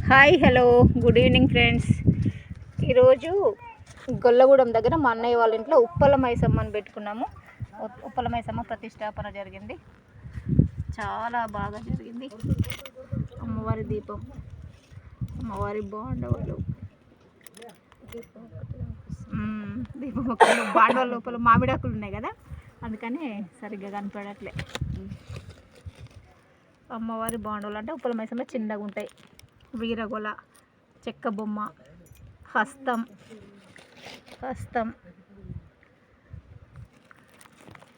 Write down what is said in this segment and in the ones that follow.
Hi hello good evening friends. ఈరోజు గొల్లగూడెం దగ్గర మా అన్నయ్య వాళ్ళ ఇంట్లో ఉప్పల మైసమ్మని పెట్టుకున్నాము. ఉప్పల మైసమ్మ ప్రతిష్టాపన జరిగింది, చాలా బాగా జరిగింది. అమ్మవారి దీపం, అమ్మవారి బాండవాళ్ళు, దీపం ఒకళ్ళు బాండవాళ్ళ లోపల మామిడాకులు ఉన్నాయి కదా, అందుకని సరిగ్గా కనపడట్లే. అమ్మవారి బాండవాళ్ళు అంటే ఉప్పల మైసమ్మ చిన్నగా ఉంటాయి. వీరగొల, చెక్క బొమ్మ, హస్తం,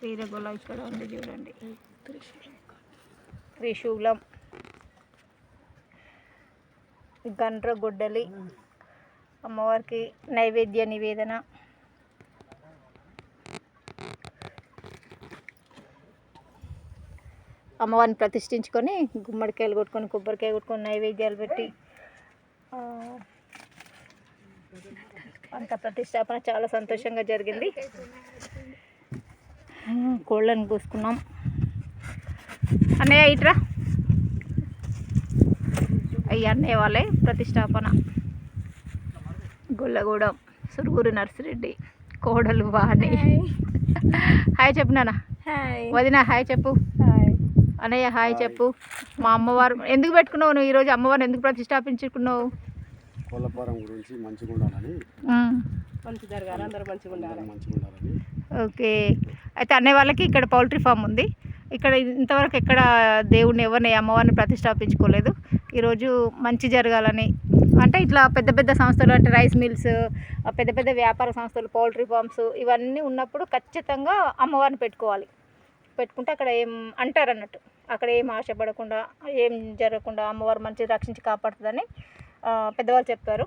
వీరగొల ఇక్కడ ఉంది చూడండి, త్రిశూలం, గండ్ర గొడ్డలి, అమ్మవారికి నైవేద్య నివేదన, అమ్మవారిని ప్రతిష్ఠించుకొని గుమ్మడికాయలు కొట్టుకొని కొబ్బరికాయ కొట్టుకొని నైవేద్యాలు పెట్టి అంత ప్రతిష్టాపన చాలా సంతోషంగా జరిగింది. కోళ్ళను కోసుకున్నాం. అన్నయ్య ఇట్రా, అయ్యి అన్నయ్య వాళ్ళే ప్రతిష్టాపన. గొల్లగూడెం సురుగురు నర్సిరెడ్డి, కోడలు వాణి. హాయ్ చెప్పు నాన్న. వదిన హాయ్ చెప్పు. అన్నయ్య హాయ్ చెప్పు. మా అమ్మవారు ఎందుకు పెట్టుకున్నావు నువ్వు ఈరోజు? అమ్మవారిని ఎందుకు ప్రతిష్టాపించుకున్నావు? కోళ్ళపురం గురించి మంచిగా ఉండాలని, మంచి జరగాలి, అందరూ మంచిగా ఉండాలని. ఓకే. అయితే అన్నయ్య వాళ్ళకి ఇక్కడ పౌల్ట్రీ ఫామ్ ఉంది. ఇక్కడ ఇంతవరకు ఎక్కడ దేవుడిని ఎవరిని అమ్మవారిని ప్రతిష్టాపించుకోలేదు. ఈరోజు మంచి జరగాలని, అంటే ఇట్లా పెద్ద పెద్ద సంస్థలు అంటే రైస్ మిల్స్, పెద్ద పెద్ద వ్యాపార సంస్థలు, పౌల్ట్రీ ఫామ్స్ ఇవన్నీ ఉన్నప్పుడు ఖచ్చితంగా అమ్మవారిని పెట్టుకోవాలి. పెట్టుకుంటే అక్కడ ఏం అంటారు అన్నట్టు, అక్కడ ఏం ఆశపడకుండా ఏం జరగకుండా అమ్మవారు మంచిగా రక్షించి కాపాడుతుందని పెద్దవాళ్ళు చెప్పారు.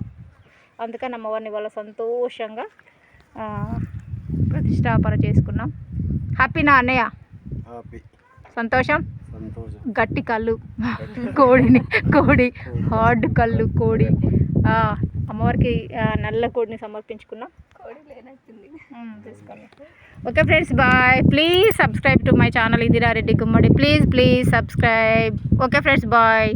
అందుకని అమ్మవారిని వాళ్ళ సంతోషంగా ప్రతిష్టాపన చేసుకున్నాం. హ్యాపీనా అన్నయ్య? సంతోషం. గట్టి కళ్ళు కోడి హార్డ్ కళ్ళు కోడి, అమ్మవారికి నల్ల కోడిని సమర్పించుకున్నాం. కోడి లేనట్టుంది, తీసుకోండి. Okay friends, bye. Please subscribe to my channel Indira Reddy Gummadi. Please subscribe. Okay friends, bye.